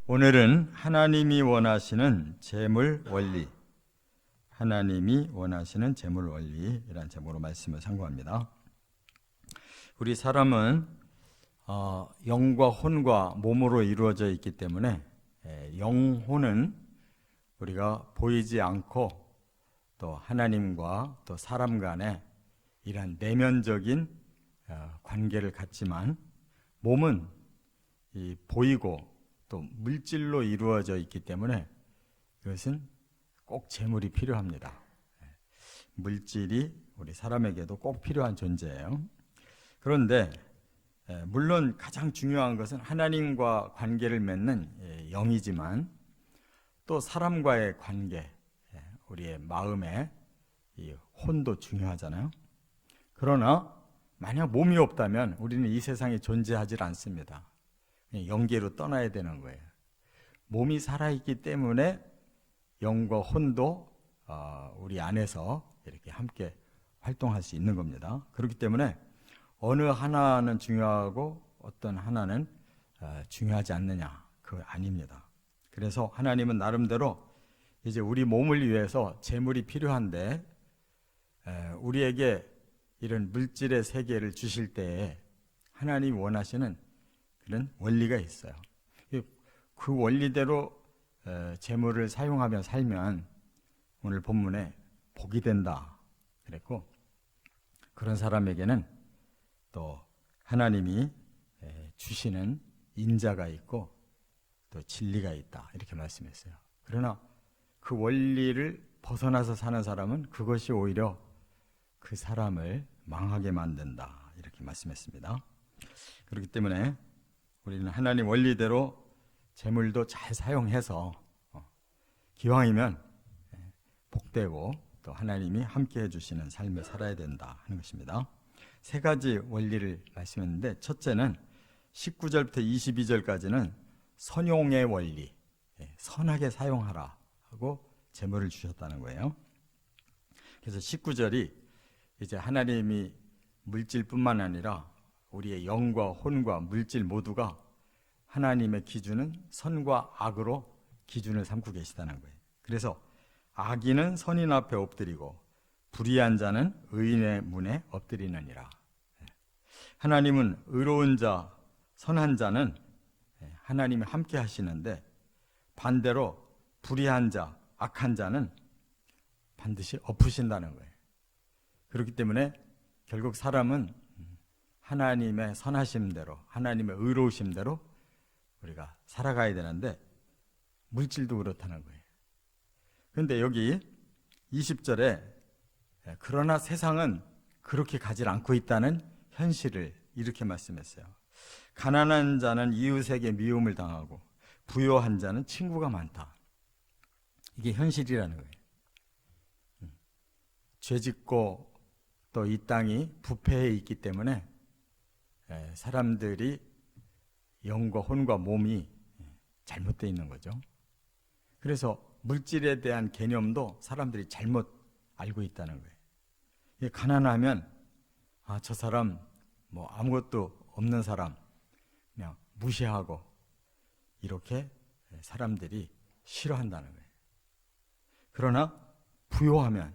오늘은 하나님이 원하시는 재물 원리, 하나님이 원하시는 재물 원리라는 제목으로 말씀을 상고합니다. 우리 사람은 영과 혼과 몸으로 이루어져 있기 때문에 영혼은 우리가 보이지 않고 또 하나님과 또 사람 간에 이러한 내면적인 관계를 갖지만 몸은 이 보이고 또 물질로 이루어져 있기 때문에 이것은 꼭 재물이 필요합니다. 물질이 우리 사람에게도 꼭 필요한 존재예요. 그런데 물론 가장 중요한 것은 하나님과 관계를 맺는 영이지만 또 사람과의 관계, 우리의 마음의 이 혼도 중요하잖아요. 그러나 만약 몸이 없다면 우리는 이 세상에 존재하지 않습니다. 영계로 떠나야 되는 거예요. 몸이 살아있기 때문에 영과 혼도 우리 안에서 이렇게 함께 활동할 수 있는 겁니다. 그렇기 때문에 어느 하나는 중요하고 어떤 하나는 중요하지 않느냐, 그거 아닙니다. 그래서 하나님은 나름대로 이제 우리 몸을 위해서 재물이 필요한데 우리에게 이런 물질의 세계를 주실 때에 하나님이 원하시는 그런 원리가 있어요. 그 원리대로 재물을 사용하며 살면 오늘 본문에 복이 된다 그랬고, 그런 사람에게는 또 하나님이 주시는 인자가 있고 또 진리가 있다 이렇게 말씀했어요. 그러나 그 원리를 벗어나서 사는 사람은 그것이 오히려 그 사람을 망하게 만든다 이렇게 말씀했습니다. 그렇기 때문에 우리는 하나님 원리대로 재물도 잘 사용해서 기왕이면 복되고 또 하나님이 함께 해주시는 삶을 살아야 된다 하는 것입니다. 세 가지 원리를 말씀했는데, 첫째는 19절부터 22절까지는 선용의 원리, 선하게 사용하라 하고 재물을 주셨다는 거예요. 그래서 19절이 이제 하나님이 물질뿐만 아니라 우리의 영과 혼과 물질 모두가 하나님의 기준은 선과 악으로 기준을 삼고 계시다는 거예요. 그래서 악인은 선인 앞에 엎드리고 불의한 자는 의인의 문에 엎드리느니라. 하나님은 의로운 자, 선한 자는 하나님이 함께 하시는데 반대로 불의한 자, 악한 자는 반드시 엎으신다는 거예요. 그렇기 때문에 결국 사람은 하나님의 선하심대로, 하나님의 의로우심대로 우리가 살아가야 되는데 물질도 그렇다는 거예요. 그런데 여기 20절에 그러나 세상은 그렇게 가지 않고 있다는 현실을 이렇게 말씀했어요. 가난한 자는 이웃에게 미움을 당하고 부요한 자는 친구가 많다. 이게 현실이라는 거예요. 죄짓고 또 이 땅이 부패해 있기 때문에 사람들이 영과 혼과 몸이 잘못되어 있는 거죠. 그래서 물질에 대한 개념도 사람들이 잘못 알고 있다는 거예요. 가난하면 저 사람 뭐 아무것도 없는 사람 그냥 무시하고 이렇게 사람들이 싫어한다는 거예요. 그러나 부요하면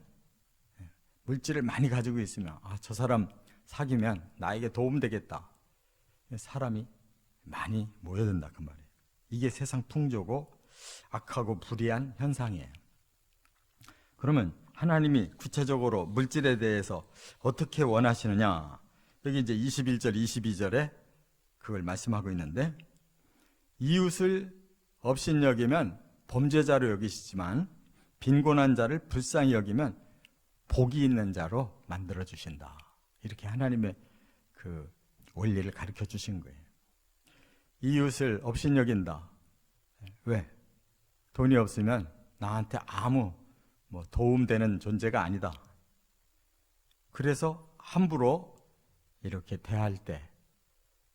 물질을 많이 가지고 있으면 저 사람 사귀면 나에게 도움되겠다. 사람이 많이 모여든다 그 말이에요. 이게 세상 풍조고 악하고 불의한 현상이에요. 그러면 하나님이 구체적으로 물질에 대해서 어떻게 원하시느냐? 여기 이제 21절, 22절에 그걸 말씀하고 있는데, 이웃을 업신여기면 범죄자로 여기시지만 빈곤한 자를 불쌍히 여기면 복이 있는 자로 만들어 주신다. 이렇게 하나님의 그 원리를 가르쳐 주신 거예요. 이웃을 업신여긴다. 왜? 돈이 없으면 나한테 아무 도움되는 존재가 아니다. 그래서 함부로 이렇게 대할 때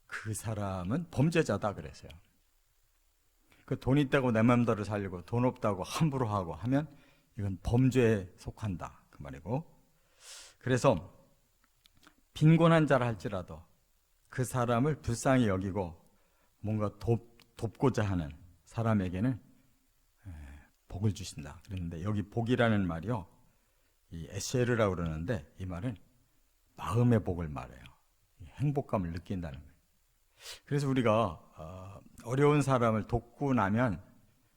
그 사람은 범죄자다 그랬어요. 그 돈 있다고 내 맘대로 살려고 돈 없다고 함부로 하고 하면 이건 범죄에 속한다 그 말이고, 그래서 빈곤한 자라 할지라도 그 사람을 불쌍히 여기고 뭔가 돕고자 하는 사람에게는 복을 주신다. 그랬는데 여기 복이라는 말이요, 이 에쉐르라고 그러는데 이 말은 마음의 복을 말해요. 행복감을 느낀다는 거예요. 그래서 우리가 어려운 사람을 돕고 나면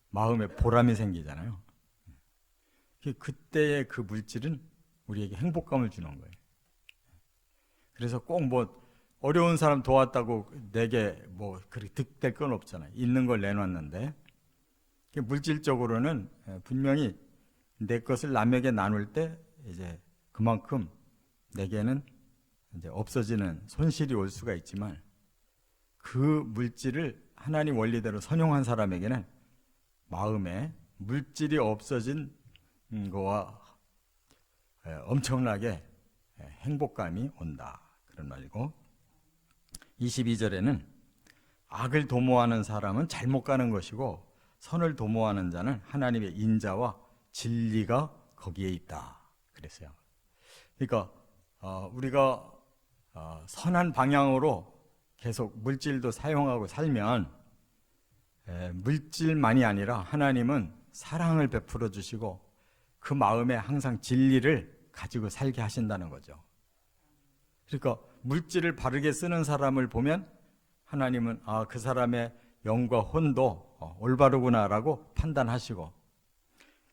마음에 보람이 생기잖아요. 그때의 그 물질은 우리에게 행복감을 주는 거예요. 그래서 꼭 뭐 어려운 사람 도왔다고 내게 뭐 그렇게 득될 건 없잖아요. 있는 걸 내놨는데, 물질적으로는 분명히 내 것을 남에게 나눌 때 이제 그만큼 내게는 이제 없어지는 손실이 올 수가 있지만, 그 물질을 하나님 원리대로 선용한 사람에게는 마음에 물질이 없어진 거와 엄청나게 행복감이 온다, 그런 말이고, 22절에는 악을 도모하는 사람은 잘못 가는 것이고 선을 도모하는 자는 하나님의 인자와 진리가 거기에 있다, 그랬어요. 그러니까 우리가 선한 방향으로 계속 물질도 사용하고 살면 물질만이 아니라 하나님은 사랑을 베풀어 주시고 그 마음에 항상 진리를 가지고 살게 하신다는 거죠. 그러니까 물질을 바르게 쓰는 사람을 보면 하나님은 그 사람의 영과 혼도 올바르구나라고 판단하시고,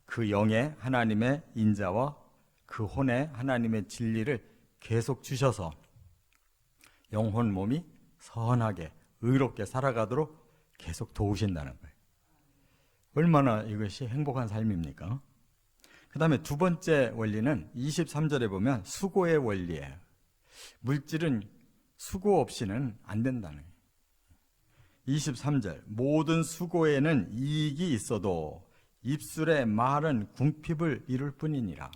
그 영에 하나님의 인자와 그 혼에 하나님의 진리를 계속 주셔서 영혼 몸이 선하게 의롭게 살아가도록 계속 도우신다는 거예요. 얼마나 이것이 행복한 삶입니까? 그 다음에 두 번째 원리는 23절에 보면 수고의 원리예요. 물질은 수고 없이는 안 된다는 거예요. 23절, 모든 수고에는 이익이 있어도 입술의 말은 궁핍을 이룰 뿐이니라.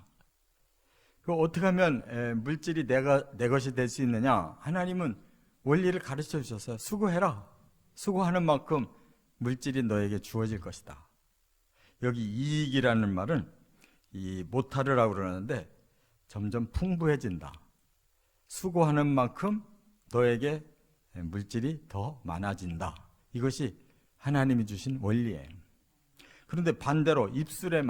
어떻게 하면 물질이 내 것이 될 수 있느냐? 하나님은 원리를 가르쳐 주셨어요. 수고해라. 수고하는 만큼 물질이 너에게 주어질 것이다. 여기 이익이라는 말은 이 모타르라고 그러는데 점점 풍부해진다. 수고하는 만큼 너에게 물질이 더 많아진다. 이것이 하나님이 주신 원리예요. 그런데 반대로 입술의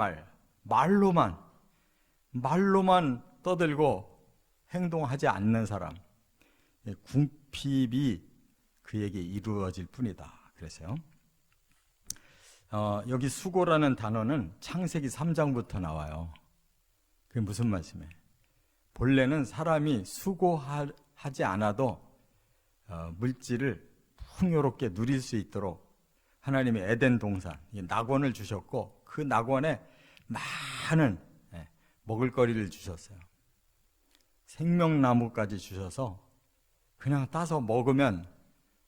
말로만 떠들고 행동하지 않는 사람, 궁핍이 그에게 이루어질 뿐이다. 그래서요. 여기 수고라는 단어는 창세기 3장부터 나와요. 그게 무슨 말씀이에요? 본래는 사람이 수고하지 않아도 물질을 풍요롭게 누릴 수 있도록 하나님이 에덴 동산, 낙원을 주셨고 그 낙원에 많은 먹을거리를 주셨어요. 생명나무까지 주셔서 그냥 따서 먹으면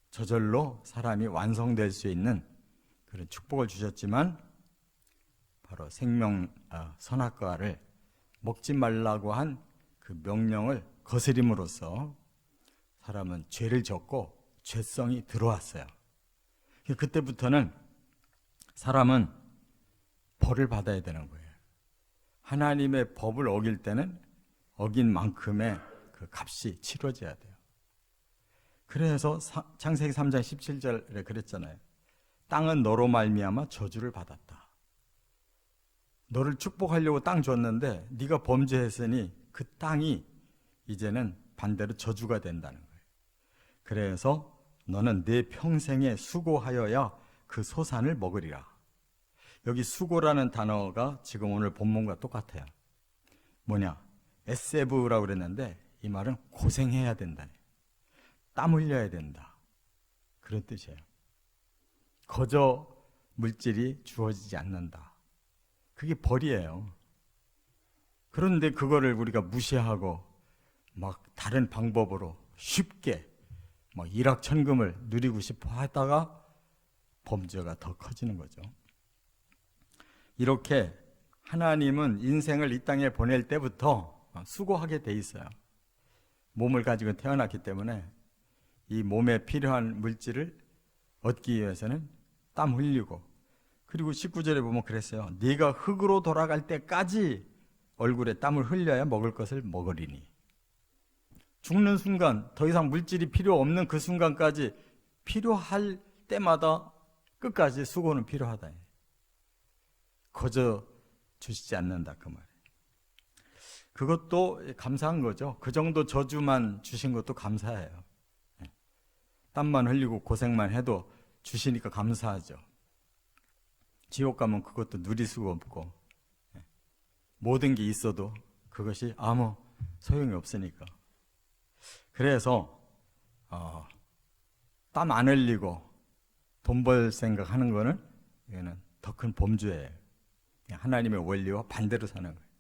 저절로 사람이 완성될 수 있는 그런 축복을 주셨지만, 바로 선악과를 먹지 말라고 한 그 명령을 거스림으로써 사람은 죄를 졌고 죄성이 들어왔어요. 그때부터는 사람은 벌을 받아야 되는 거예요. 하나님의 법을 어길 때는 어긴 만큼의 그 값이 치러져야 돼요. 그래서 창세기 3장 17절에 그랬잖아요. 땅은 너로 말미암아 저주를 받았다. 너를 축복하려고 땅 줬는데 네가 범죄했으니 그 땅이 이제는 반대로 저주가 된다는 거예요. 그래서 너는 내 평생에 수고하여야 그 소산을 먹으리라. 여기 수고라는 단어가 지금 오늘 본문과 똑같아요. 뭐냐? 에세브라고 그랬는데 이 말은 고생해야 된다. 땀 흘려야 된다. 그런 뜻이에요. 거저 물질이 주어지지 않는다. 그게 벌이에요. 그런데 그거를 우리가 무시하고 막 다른 방법으로 쉽게 막 일확천금을 누리고 싶어 하다가 범죄가 더 커지는 거죠. 이렇게 하나님은 인생을 이 땅에 보낼 때부터 수고하게 돼 있어요. 몸을 가지고 태어났기 때문에 이 몸에 필요한 물질을 얻기 위해서는 땀 흘리고, 그리고 19절에 보면 그랬어요. 네가 흙으로 돌아갈 때까지 얼굴에 땀을 흘려야 먹을 것을 먹으리니. 죽는 순간 더 이상 물질이 필요 없는 그 순간까지 필요할 때마다 끝까지 수고는 필요하다. 거저 주시지 않는다 그 말이에요. 그것도 감사한 거죠. 그 정도 저주만 주신 것도 감사해요. 땀만 흘리고 고생만 해도 주시니까 감사하죠. 지옥 가면 그것도 누릴 수가 없고 모든 게 있어도 그것이 아무 소용이 없으니까. 그래서 땀 안 흘리고 돈 벌 생각하는 거는 이거는 더 큰 범죄예요. 하나님의 원리와 반대로 사는 거예요.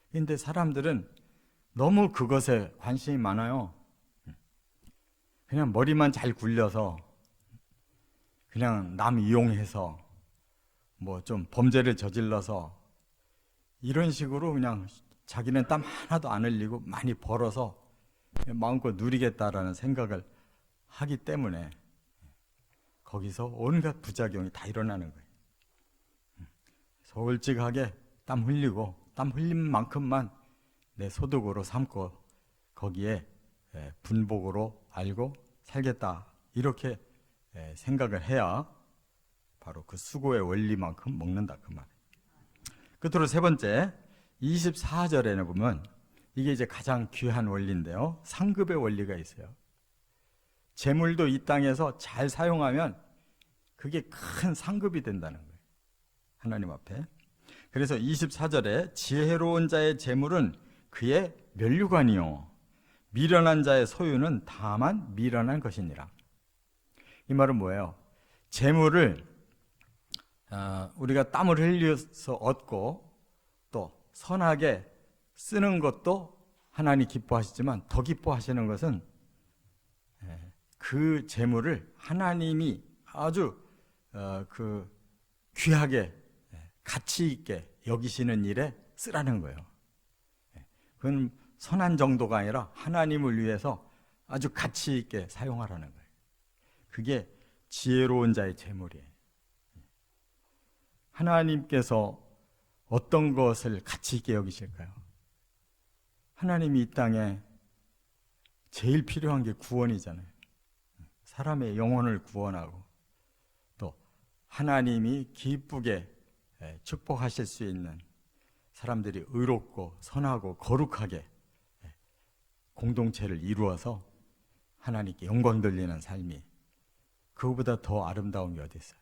그런데 사람들은 너무 그것에 관심이 많아요. 그냥 머리만 잘 굴려서 그냥 남 이용해서 뭐 좀 범죄를 저질러서 이런 식으로 그냥 자기는 땀 하나도 안 흘리고 많이 벌어서 마음껏 누리겠다라는 생각을 하기 때문에 거기서 온갖 부작용이 다 일어나는 거예요. 솔직하게 땀 흘리고 땀 흘린 만큼만 내 소득으로 삼고 거기에 분복으로 알고 살겠다 이렇게 생각을 해야 바로 그 수고의 원리만큼 먹는다 그 말이에요. 끝으로 세 번째 24절에는 보면 이게 이제 가장 귀한 원리인데요. 상급의 원리가 있어요. 재물도 이 땅에서 잘 사용하면 그게 큰 상급이 된다는 거예요. 하나님 앞에. 그래서 24절에 지혜로운 자의 재물은 그의 면류관이요 미련한 자의 소유는 다만 미련한 것이니라. 이 말은 뭐예요? 재물을 우리가 땀을 흘려서 얻고 또 선하게 쓰는 것도 하나님 기뻐하시지만 더 기뻐하시는 것은 그 재물을 하나님이 아주 그 귀하게 가치 있게 여기시는 일에 쓰라는 거예요. 그건 선한 정도가 아니라 하나님을 위해서 아주 가치 있게 사용하라는 거예요. 그게 지혜로운 자의 재물이에요. 하나님께서 어떤 것을 가치 있게 여기실까요? 하나님이 이 땅에 제일 필요한 게 구원이잖아요. 사람의 영혼을 구원하고 또 하나님이 기쁘게 축복하실 수 있는 사람들이 의롭고 선하고 거룩하게 공동체를 이루어서 하나님께 영광 돌리는 삶이 그거보다 더 아름다운 게 어디 있어요?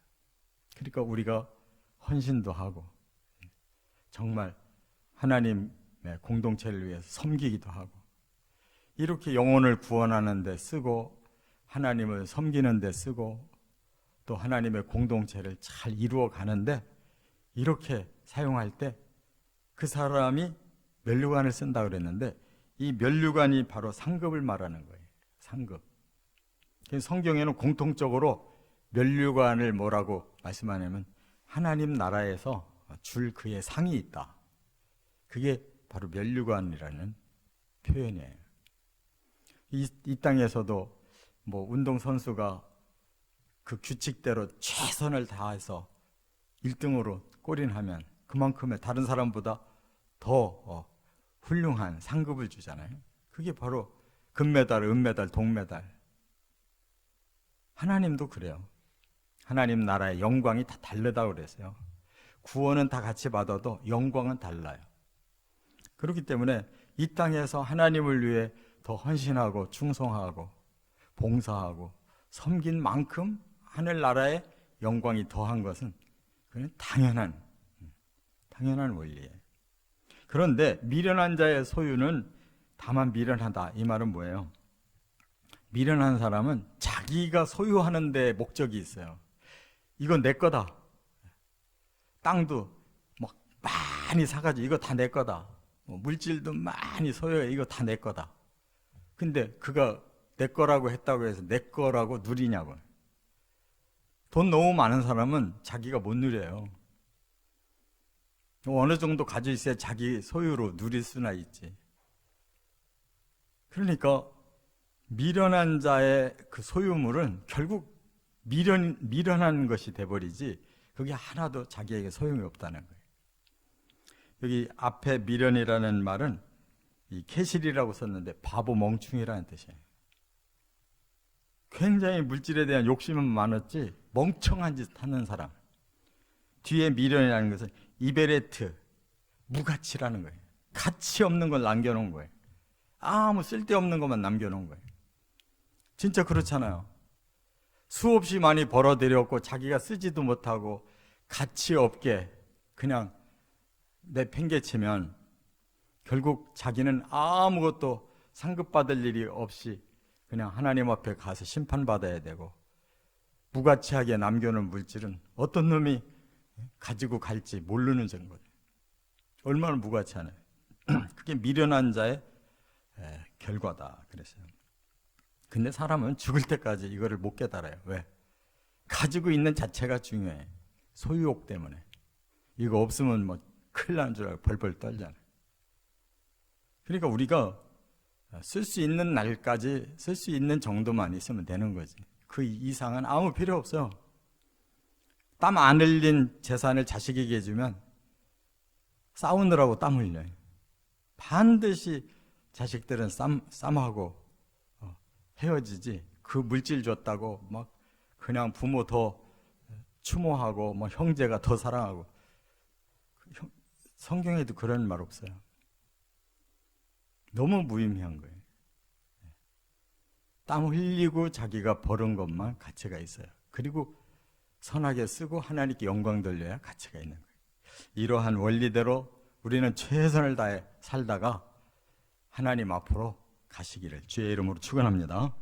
그러니까 우리가 헌신도 하고 정말 하나님의 공동체를 위해서 섬기기도 하고 이렇게 영혼을 구원하는 데 쓰고 하나님을 섬기는 데 쓰고 또 하나님의 공동체를 잘 이루어 가는데 이렇게 사용할 때 그 사람이 면류관을 쓴다 그랬는데 이 면류관이 바로 상급을 말하는 거예요. 상급. 성경에는 공통적으로 면류관을 뭐라고 말씀하냐면 하나님 나라에서 줄 그의 상이 있다. 그게 바로 면류관이라는 표현이에요. 이 땅에서도 뭐 운동선수가 그 규칙대로 최선을 다해서 1등으로 골인하면 그만큼의 다른 사람보다 더 훌륭한 상급을 주잖아요. 그게 바로 금메달, 은메달, 동메달. 하나님도 그래요. 하나님 나라의 영광이 다 다르다고 그랬어요. 구원은 다 같이 받아도 영광은 달라요. 그렇기 때문에 이 땅에서 하나님을 위해 더 헌신하고 충성하고 봉사하고 섬긴 만큼 하늘나라의 영광이 더한 것은 그건 당연한 원리예요. 그런데 미련한 자의 소유는 다만 미련하다. 이 말은 뭐예요? 미련한 사람은 자기가 소유하는 데 목적이 있어요. 이건 내 거다. 땅도 막 많이 사가지고 이거 다 내 거다. 물질도 많이 소유해. 이거 다 내 거다. 근데 그가 내 거라고 했다고 해서 내 거라고 누리냐고. 돈 너무 많은 사람은 자기가 못 누려요. 어느 정도 가지고 있어야 자기 소유로 누릴 수나 있지. 그러니까 미련한 자의 그 소유물은 결국 미련한 것이 돼버리지 그게 하나도 자기에게 소용이 없다는 거예요. 여기 앞에 미련이라는 말은 이 캐실이라고 썼는데 바보 멍충이라는 뜻이에요. 굉장히 물질에 대한 욕심은 많았지 멍청한 짓 하는 사람. 뒤에 미련이라는 것은 이베레트, 무가치라는 거예요. 가치 없는 걸 남겨놓은 거예요. 아무 쓸데없는 것만 남겨놓은 거예요. 진짜 그렇잖아요. 수없이 많이 벌어들였고 자기가 쓰지도 못하고 가치 없게 그냥 내팽개치면 결국 자기는 아무것도 상급받을 일이 없이 그냥 하나님 앞에 가서 심판받아야 되고, 무가치하게 남겨놓은 물질은 어떤 놈이 가지고 갈지 모르는 정도예요. 얼마나 무가치하나요? 그게 미련한 자의 결과다 그랬어요. 근데 사람은 죽을 때까지 이거를 못 깨달아요. 왜? 가지고 있는 자체가 중요해. 소유욕 때문에. 이거 없으면 뭐 큰일 나는 줄 알고 벌벌 떨잖아요. 그러니까 우리가 쓸 수 있는 날까지 쓸 수 있는 정도만 있으면 되는 거지. 그 이상은 아무 필요 없어요. 땀 안 흘린 재산을 자식에게 주면 싸우느라고 땀 흘려요. 반드시 자식들은 쌈하고 헤어지지, 그 물질 줬다고 막 그냥 부모 더 추모하고 뭐 형제가 더 사랑하고. 성경에도 그런 말 없어요. 너무 무의미한 거예요. 땀 흘리고 자기가 벌은 것만 가치가 있어요. 그리고 선하게 쓰고 하나님께 영광 돌려야 가치가 있는 거예요. 이러한 원리대로 우리는 최선을 다해 살다가 하나님 앞으로 가시기를 주의 이름으로 축원합니다.